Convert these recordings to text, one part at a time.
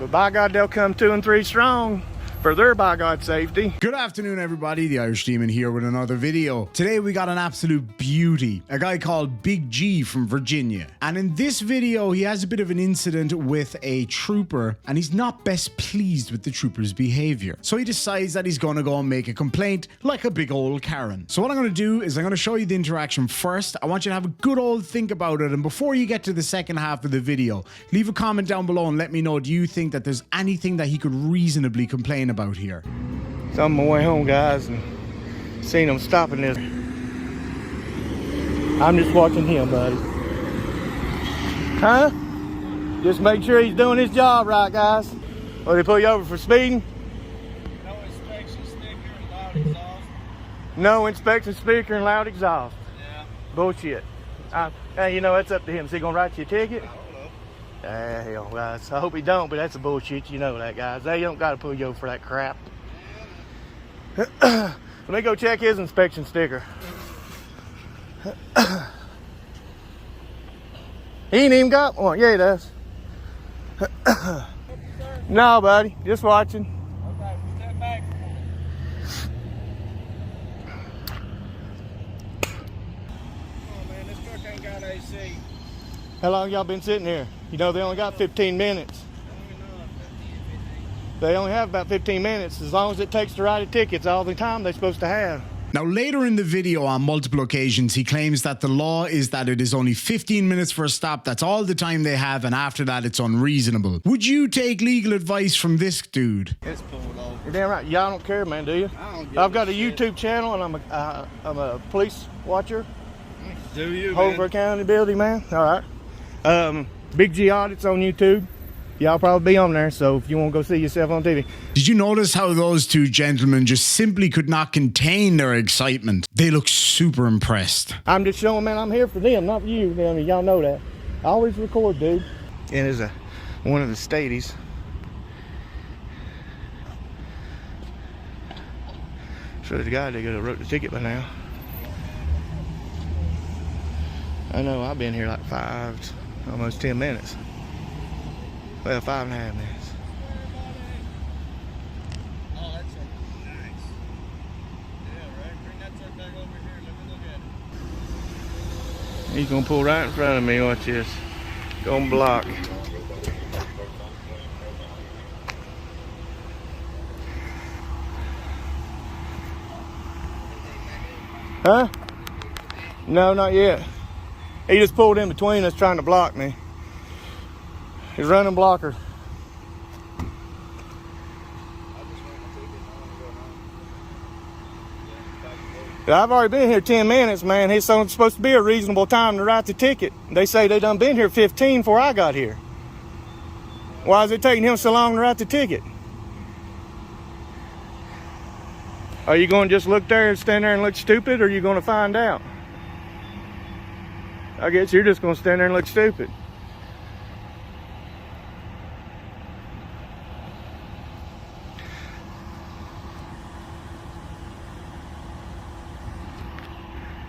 But by God, they'll come 2 and 3 strong for their by God safety. Good afternoon, everybody. The Irish Demon here with another video. Today we got an absolute beauty, a guy called Big G from Virginia. And in this video, he has a bit of an incident with a trooper, and he's not best pleased with the trooper's behavior. So he decides that he's gonna go and make a complaint like a big old Karen. So what I'm gonna do is I'm gonna show you the interaction first. I want you to have a good old think about it, and before you get to the second half of the video, leave a comment down below and let me know, do you think that there's anything that he could reasonably complain about here? So I'm on my way home, guys, and seen him stopping this. I'm just watching him, buddy. Huh? Just make sure he's doing his job right, guys. Or they pull you over for speeding? No inspection sticker and loud exhaust. No inspection sticker and loud exhaust. Yeah. Bullshit. Hey, you know, that's up to him. Is he gonna write you a ticket? I don't know. Hell, guys. I hope he don't, but that's a bullshit. You know that, guys. They don't gotta pull you over for that crap. Let me go check his inspection sticker. He ain't even got one. Yeah, he does. No, buddy. Just watching. Okay, step back for me. Oh man, this truck ain't got AC. How long y'all been sitting here? You know they only got 15 minutes. They only have about 15 minutes. As long as it takes to write a ticket, it's all the time they're supposed to have. Now, later in the video, on multiple occasions, he claims that the law is that it is only 15 minutes for a stop. That's all the time they have, and after that, it's unreasonable. Would you take legal advice from this dude? It's pulled over. You're damn right. Y'all don't care, man, do you? I don't give I've got a shit. YouTube channel, and I'm a police watcher. Do you, Hoover man? Accountability, man. All right. Big G Audits on YouTube. Y'all probably be on there, so if you want to go see yourself on TV. Did you notice how those two gentlemen just simply could not contain their excitement? They look super impressed. I'm just showing, man, I'm here for them, not for you. I mean, y'all know that. I always record, dude. And it's one of the stadies. So the guy, they could have wrote the ticket by now. I know, I've been here like almost 10 minutes. Well, 5.5 minutes. Oh, that's nice. Yeah, right. Bring that truck back over here. Let me look at it. He's gonna pull right in front of me, watch this. Gonna block. Huh? No, not yet. He just pulled in between us trying to block me. He's running blocker. I've already been here 10 minutes, man. It's supposed to be a reasonable time to write the ticket. They say they done been here 15 before I got here. Why is it taking him so long to write the ticket? Are you going to just look there and stand there and look stupid, or are you going to find out? I guess you're just going to stand there and look stupid.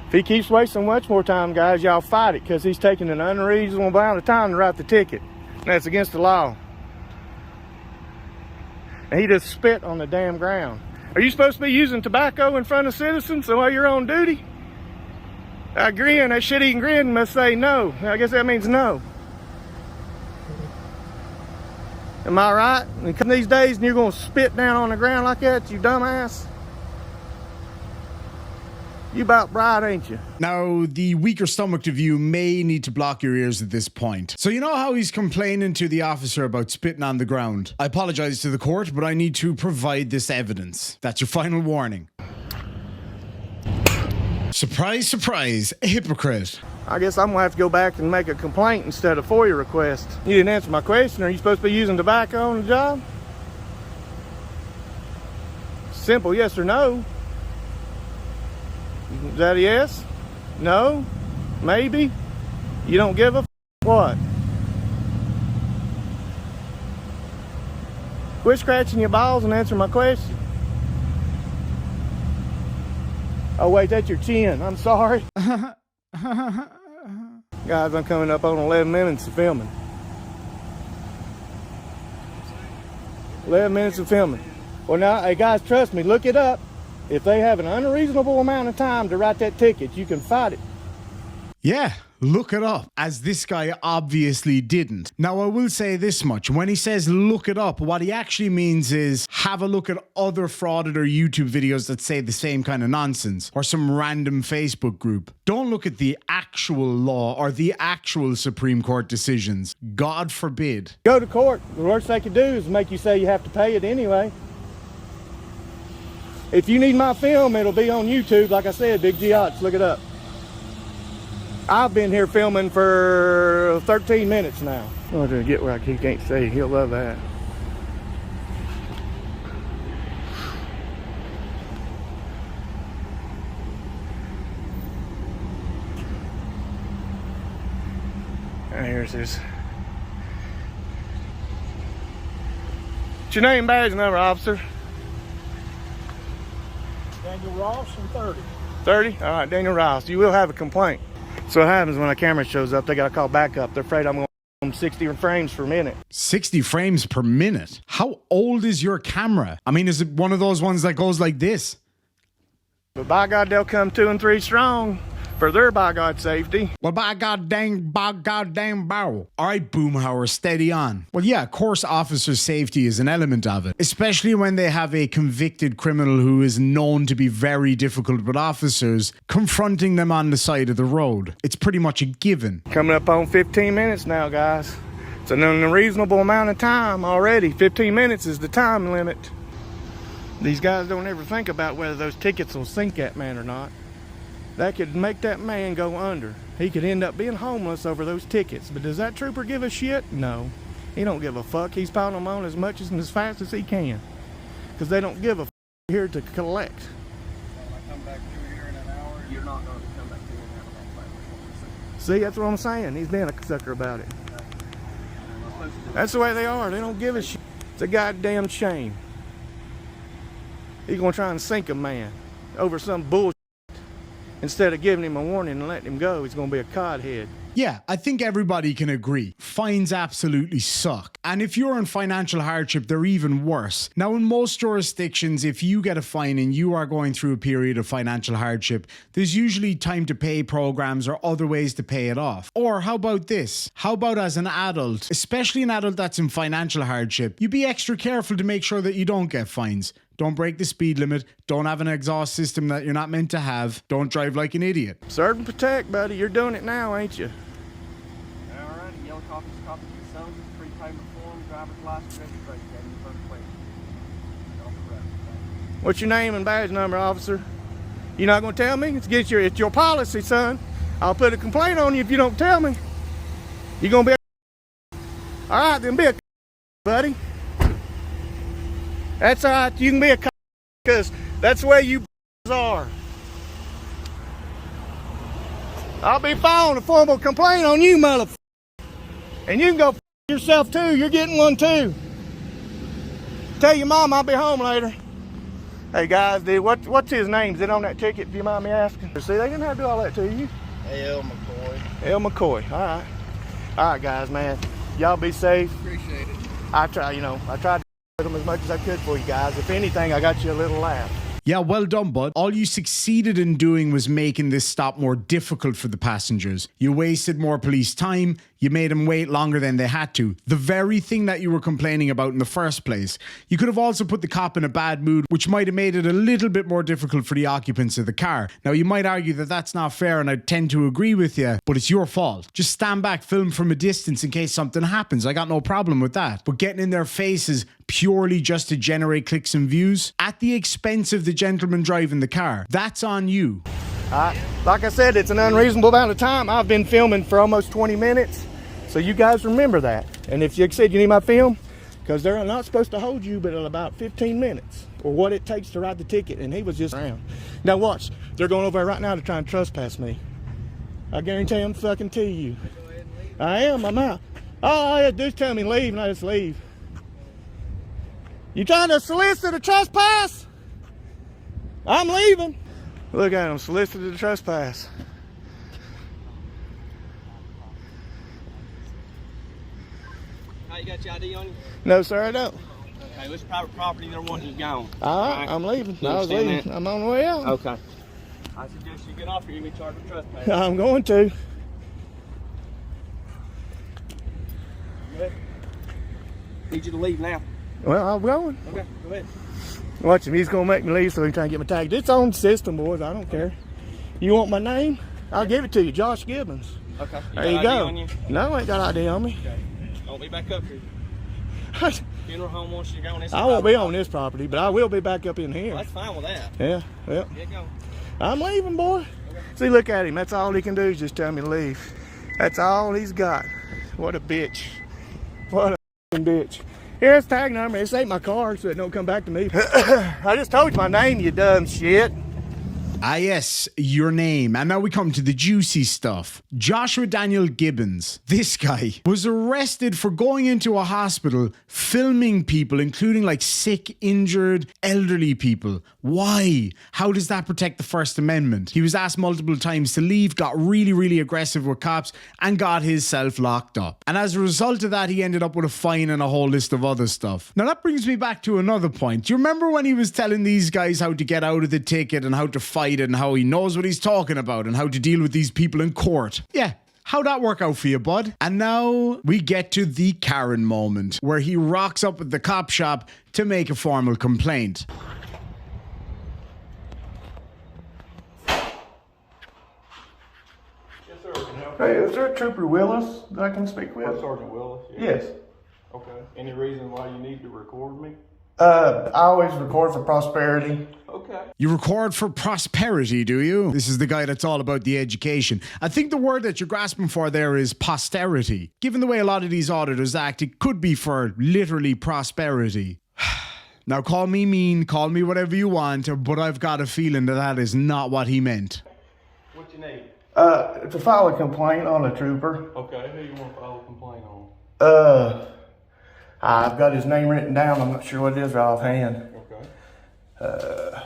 If he keeps wasting much more time, guys, y'all fight it, because he's taking an unreasonable amount of time to write the ticket. And that's against the law. And he just spit on the damn ground. Are you supposed to be using tobacco in front of citizens while you're on duty? I grin, that shit-eating grin must say no. I guess that means no. Am I right? And come these days and you're gonna spit down on the ground like that, you dumbass? You about bright, ain't you? Now, the weaker stomached of you may need to block your ears at this point. So you know how he's complaining to the officer about spitting on the ground? I apologize to the court, but I need to provide this evidence. That's your final warning. Surprise, surprise, a hypocrite. I guess I'm gonna have to go back and make a complaint instead of FOIA request. You didn't answer my question. Are you supposed to be using tobacco on the job? Simple yes or no. Is that a yes? No? Maybe? You don't give a what? Quit scratching your balls and answer my question. Oh wait, that's your chin. I'm sorry. Guys, I'm coming up on 11 minutes of filming. 11 minutes of filming. Well, now, hey guys, trust me, look it up. If they have an unreasonable amount of time to write that ticket, you can fight it. Yeah, look it up, as this guy obviously didn't. Now, I will say this much. When he says look it up, what he actually means is have a look at other frauded or YouTube videos that say the same kind of nonsense, or some random Facebook group. Don't look at the actual law or the actual Supreme Court decisions. God forbid. Go to court. The worst they could do is make you say you have to pay it anyway. If you need my film, it'll be on YouTube. Like I said, Big G Yachts, look it up. I've been here filming for 13 minutes now. I'm gonna get where he can't see. He'll love that. And here's his. What's your name, badge number, officer? Daniel Ross and 30. 30? All right, Daniel Ross. You will have a complaint. So what happens when a camera shows up, they got to call backup. They're afraid I'm going to 60 frames per minute. 60 frames per minute? How old is your camera? I mean, is it one of those ones that goes like this? But by God, they'll come 2 and 3 strong for their by God safety. Well, by goddamn bow. All right, Boomhauer, steady on. Well, yeah, of course, officer safety is an element of it, especially when they have a convicted criminal who is known to be very difficult with officers, confronting them on the side of the road. It's pretty much a given. Coming up on 15 minutes now, guys. It's an unreasonable amount of time already. 15 minutes is the time limit. These guys don't ever think about whether those tickets will sink that man or not. That could make that man go under. He could end up being homeless over those tickets. But does that trooper give a shit? No. He don't give a fuck. He's piling them on as much and as fast as he can. Because they don't give a fuck here to collect. When I come back through here in an hour, you're not going to come back through and have a platform. See, that's what I'm saying. He's being a sucker about it. That's the way they are. They don't give a shit. It's a goddamn shame. He's going to try and sink a man over some bullshit. Instead of giving him a warning and letting him go, he's going to be a codhead. Yeah, I think everybody can agree. Fines absolutely suck. And if you're in financial hardship, they're even worse. Now, in most jurisdictions, if you get a fine and you are going through a period of financial hardship, there's usually time to pay programs or other ways to pay it off. Or how about this? How about as an adult, especially an adult that's in financial hardship, you be extra careful to make sure that you don't get fines. Don't break the speed limit. Don't have an exhaust system that you're not meant to have. Don't drive like an idiot. Serve and protect, buddy. You're doing it now, ain't you? All right, yellow copies of your son's prepayment form, driver's license, registration, and your first plate. What's your name and badge number, officer? You not gonna tell me? It's your policy, son. I'll put a complaint on you if you don't tell me. You gonna be a all right, then be a buddy. That's all right. You can be a because that's the way you are. I'll be filing a formal complaint on you, motherfucker. And you can go yourself too. You're getting one too. Tell your mom I'll be home later. Hey guys, dude, what's his name? Is it on that ticket, if you mind me asking? See, they didn't have to do all that to you. L. McCoy. L. McCoy. All right. All right, guys, man. Y'all be safe. Appreciate it. I tried to with them as much as I could for you guys. If anything, I got you a little laugh. Yeah, well done, bud. All you succeeded in doing was making this stop more difficult for the passengers. You wasted more police time. You made them wait longer than they had to. The very thing that you were complaining about in the first place. You could have also put the cop in a bad mood, which might have made it a little bit more difficult for the occupants of the car. Now, you might argue that that's not fair, and I tend to agree with you, but it's your fault. Just stand back, film from a distance in case something happens. I got no problem with that. But getting in their faces purely just to generate clicks and views at the expense of the gentleman driving the car, that's on you. Like I said, it's an unreasonable amount of time. I've been filming for almost 20 minutes. So you guys remember that. And if you said you need my film, because they're not supposed to hold you but in about 15 minutes or what it takes to write the ticket. And he was just around. Now watch, they're going over there right now to try and trespass me. I guarantee I'm fucking to you. I am, I'm out. All I had to do is tell me leave and I just leave. You trying to solicit a trespass? I'm leaving. Look at him, solicited a trespass. You got your ID on you? No, sir, I don't. Okay, which private property they're wanting you gone? All right, I'm leaving. You I was understand leaving. that? I'm on the way out. Okay. I suggest you get off here. You be charged with trespass. I'm going to. Good. Need you to leave now. Well, I'm going. Okay, go ahead. Watch him. He's going to make me leave so he can try and get my tag. It's on the system, boys. I don't care. You want my name? I'll give it to you. Josh Gibbons. Okay. There got you ID go. on you? No, I ain't got ID on me. Okay. Don't be back up here. Funeral home wants you to go on this. I won't be on this property, but I will be back up in here. Well, that's fine with that. Yeah, yeah. Get going. I'm leaving, boy. See, look at him. That's all he can do is just tell me to leave. That's all he's got. What a bitch. What a f***ing bitch. Here's tag number. This ain't my car, so it don't come back to me. I just told you my name, you dumb shit. Ah, yes, your name. And now we come to the juicy stuff. Joshua Daniel Gibbons, this guy, was arrested for going into a hospital, filming people, including like sick, injured, elderly people. Why? How does that protect the First Amendment? He was asked multiple times to leave, got really, really aggressive with cops, and got himself locked up. And as a result of that, he ended up with a fine and a whole list of other stuff. Now that brings me back to another point. Do you remember when he was telling these guys how to get out of the ticket and how to fight it and how he knows what he's talking about and how to deal with these people in court? Yeah. How'd that work out for you, bud? And now we get to the Karen moment, where he rocks up at the cop shop to make a formal complaint. Hey, is there a Trooper Willis that I can speak with? Sergeant Willis? Yes. Okay. Any reason why you need to record me? I always record for prosperity. Okay. You record for prosperity, do you? This is the guy that's all about the education. I think the word that you're grasping for there is posterity. Given the way a lot of these auditors act, it could be for literally prosperity. Now, call me mean, call me whatever you want, but I've got a feeling that that is not what he meant. What you need? To file a complaint on a trooper. Okay. Who you want to file a complaint on? I've got his name written down. I'm not sure what it is right offhand. Okay.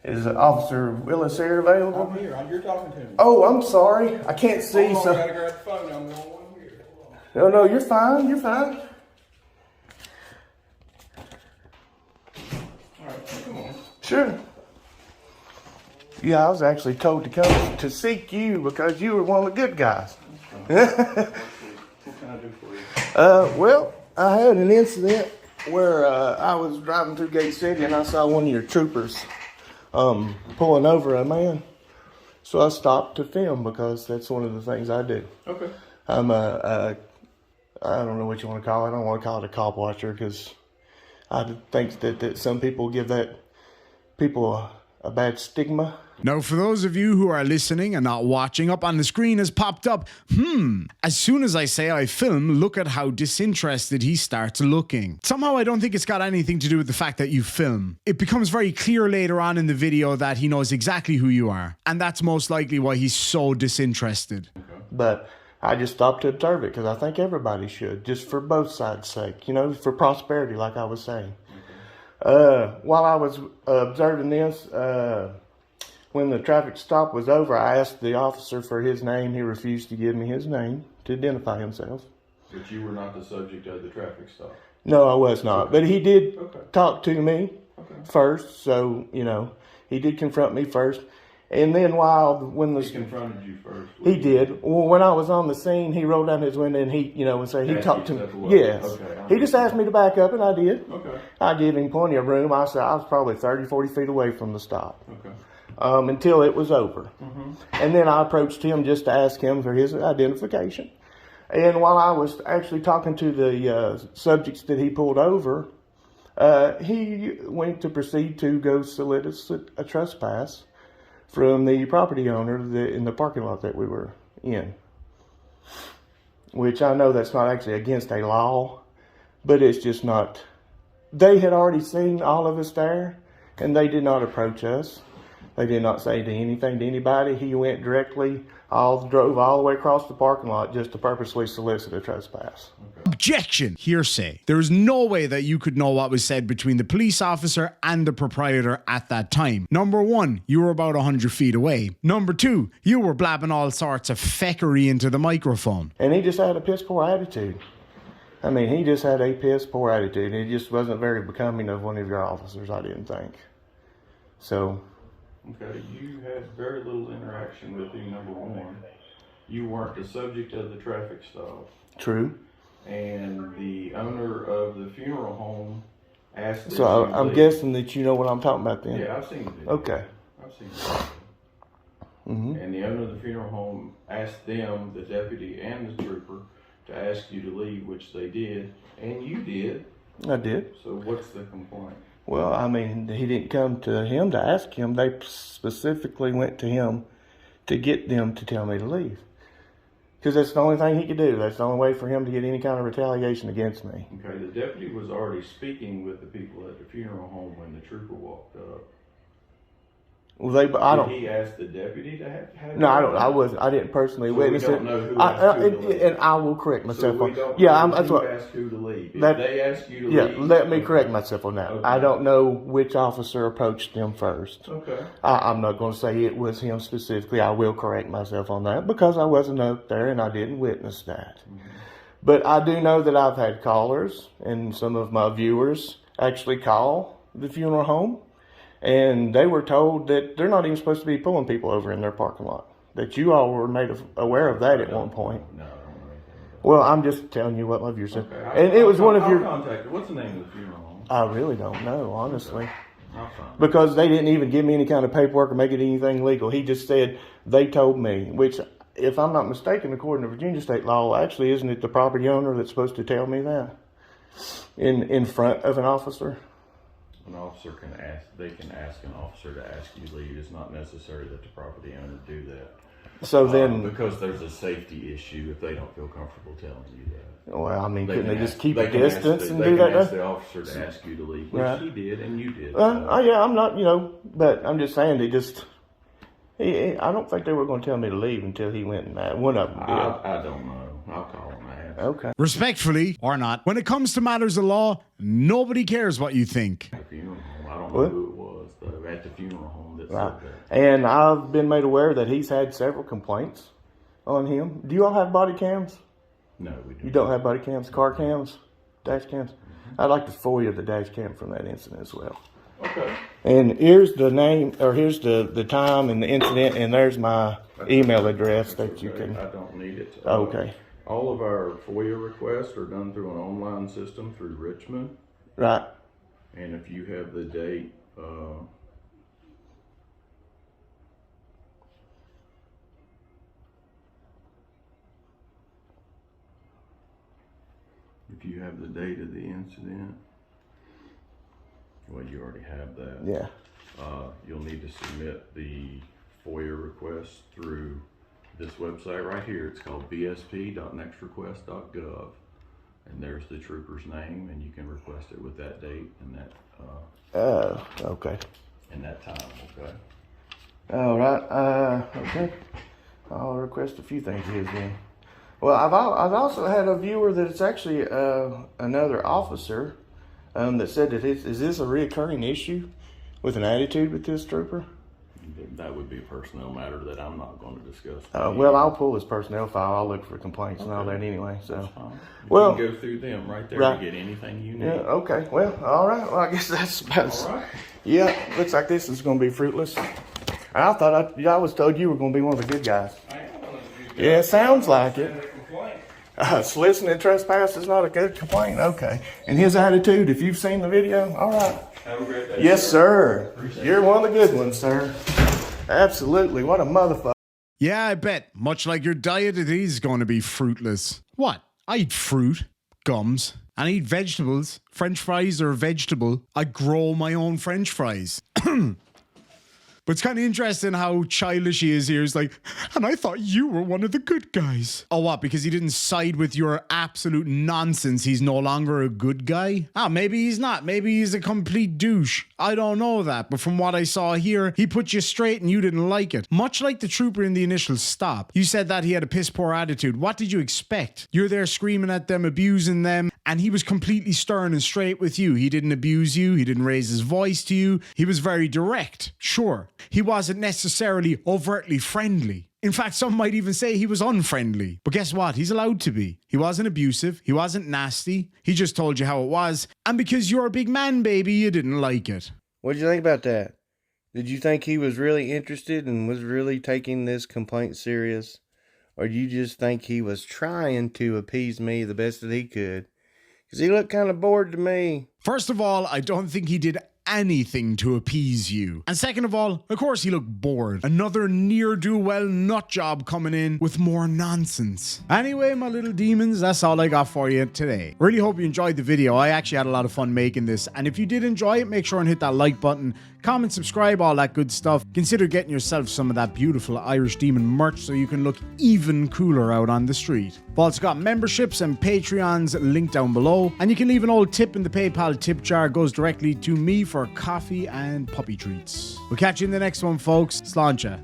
Is Officer Willis here available? I'm here. You're talking to me. Oh, I'm sorry. I can't see. Hold on, So I gotta grab the phone. I'm the only one here. Hold on. no, you're fine. You're fine. All right. Come on. Sure. Yeah, I was actually told to come to seek you because you were one of the good guys. What can I do for you? Well, I had an incident where I was driving through Gate City and I saw one of your troopers pulling over a man. So I stopped to film because that's one of the things I do. Okay. I'm I don't know what you want to call it. I don't want to call it a cop watcher because I think that some people give that people a bad stigma. Now, for those of you who are listening and not watching, up on the screen has popped up, as soon as I say I film, look at how disinterested he starts looking. Somehow I don't think it's got anything to do with the fact that you film. It becomes very clear later on in the video that he knows exactly who you are. And that's most likely why he's so disinterested. But I just stopped to observe it because I think everybody should, just for both sides' sake, you know, for prosperity, like I was saying. While I was observing this, when the traffic stop was over, I asked the officer for his name. He refused to give me his name to identify himself. But you were not the subject of the traffic stop. No, I was not. But he did Okay. talk to me Okay. first, so, you know, he did confront me first. And then when He confronted you first. he did. Well, when I was on the scene, he rolled down his window and he, you know, and say he Asked talked to you me. to step away. Yes. Okay, He just asked me to back up and I did. Okay. I gave him plenty of room. I said I was probably 30, 40 feet away from the stop. Okay. Until it was over. And then I approached him just to ask him for his identification. And while I was actually talking to the subjects that he pulled over, he went to proceed to go solicit a trespass from the property owner in the parking lot that we were in. Which I know that's not actually against a law, but it's just not. They had already seen all of us there, and they did not approach us. They did not say anything to anybody. He went directly, drove all the way across the parking lot just to purposely solicit a trespass. Objection! Hearsay. There is no way that you could know what was said between the police officer and the proprietor at that time. Number one, you were about 100 feet away. Number two, you were blabbing all sorts of feckery into the microphone. And he just had a piss poor attitude. I mean, he just had a piss poor attitude. It just wasn't very becoming of one of your officers, I didn't think. So. Okay, you had very little interaction with him, number one. You weren't the subject of the traffic stop. True. And the owner of the funeral home asked. So I'm guessing that you know what I'm talking about then. Yeah, I've seen the video. Okay. I've seen the video. Mm-hmm. And the owner of the funeral home asked them, the deputy and the trooper, to ask you to leave, which they did, and you did. I did. So what's the complaint? Well, I mean, he didn't come to him to ask him. They specifically went to him to get them to tell me to leave. Because that's the only thing he could do. That's the only way for him to get any kind of retaliation against me. Okay, the deputy was already speaking with the people at the funeral home when the trooper walked up. Well, Did he ask the deputy to have? No, I don't. I didn't personally witness we don't it. know who asked who to leave. And I will correct myself So we on. don't Yeah, know that's who what. asked who to leave. If That- they ask you to Yeah, leave. let me correct myself on that. Okay. I don't know which officer approached them first. Okay. I'm not going to say it was him specifically. I will correct myself on that because I wasn't up there and I didn't witness that. Mm-hmm. But I do know that I've had callers and some of my viewers actually call the funeral home, and they were told that they're not even supposed to be pulling people over in their parking lot. That you all were made aware of that at one point. No, I don't know anything about Well, I'm just telling you what my viewers said. that. And it was one of I'll your... contact her. What's the name of the funeral home? I really don't know, honestly. I'll find it. Because they didn't even give me any kind of paperwork or make it anything legal. He just said, they told me, which, if I'm not mistaken, according to Virginia state law, actually, isn't it the property owner that's supposed to tell me that? In front of an officer? An officer can ask, they can ask an officer to ask you to leave. It's not necessary that the property owner do that. So then, Because there's a safety issue if they don't feel comfortable telling you that. well, I mean, couldn't they can just ask- keep they a can ask distance the- and they do can that? ask the officer to ask you to leave, which Right. he did and you did. Yeah, I'm not, but I'm just saying, I don't think they were going to tell me to leave until he went and one of them did. I don't know. I'll call him and ask. Okay. Respectfully, or not, when it comes to matters of law, nobody cares what you think. At the funeral home. I don't What? know who it was, though, at the funeral home that Right. said that. And I've been made aware that he's had several complaints on him. Do you all have body cams? No, we don't. You don't have body cams, car cams, dash cams? I'd like to FOIA the dash cam from that incident as well. Okay. And here's the name, or here's the time and the incident, and there's my email address that you Okay, can. I don't need it. Okay. All of our FOIA requests are done through an online system through Richmond. Right. And if you have the date, if you have the date of the incident, well, you already have that. Yeah. You'll need to submit the FOIA request through this website right here. It's called bsp.nextrequest.gov. And there's the trooper's name, and you can request it with that date and that Okay. and that time. Okay. All right. Okay. I'll request a few things of his then. Well, I've also had a viewer that it's actually another officer that said that is this a reoccurring issue with an attitude with this trooper? That would be a personnel matter that I'm not going to discuss. Well, I'll pull his personnel file. I'll look for complaints and all that anyway. So. Fine. Well- you can go through them right there Right. to get anything you need. Yeah. Okay. Well. All right. Well, I guess that's about. All right. Yeah. Looks like this is going to be fruitless. I thought I was told you were going to be one of the good guys. I am one of the Yeah. Sounds like it. complaint. Soliciting and trespass is not a good complaint. Okay. And his attitude, if you've seen the video, all right. Have a great day. Yes, sir. You're one of the good ones, sir. Absolutely. What a motherfucker. Yeah, I bet. Much like your diet, it is going to be fruitless. What? I eat fruit, gums, and I eat vegetables. French fries are a vegetable. I grow my own French fries. But it's kind of interesting how childish he is here. He's like, and I thought you were one of the good guys. Oh, what? Because he didn't side with your absolute nonsense. He's no longer a good guy? Ah, maybe he's not. Maybe he's a complete douche. I don't know that. But from what I saw here, he put you straight and you didn't like it. Much like the trooper in the initial stop. You said that he had a piss poor attitude. What did you expect? You're there screaming at them, abusing them, and he was completely stern and straight with you. He didn't abuse you. He didn't raise his voice to you. He was very direct. Sure. He wasn't necessarily overtly friendly. In fact, some might even say he was unfriendly. But guess what? He's allowed to be. He wasn't abusive. He wasn't nasty. He just told you how it was. And because you're a big man, baby, you didn't like it. What did you think about that? Did you think he was really interested and was really taking this complaint serious? Or do you just think he was trying to appease me the best that he could? Because he looked kind of bored to me. First of all, I don't think he did anything to appease you. And second of all, of course he looked bored. Another ne'er-do-well nut job coming in with more nonsense. Anyway, my little demons, that's all I got for you today. Really hope you enjoyed the video. I actually had a lot of fun making this. And if you did enjoy it, make sure and hit that like button. Comment, subscribe, all that good stuff. Consider getting yourself some of that beautiful Irish Demon merch so you can look even cooler out on the street. We've also got memberships and Patreons linked down below. And you can leave an old tip in the PayPal tip jar. It goes directly to me for coffee and puppy treats. We'll catch you in the next one, folks. Sláinte.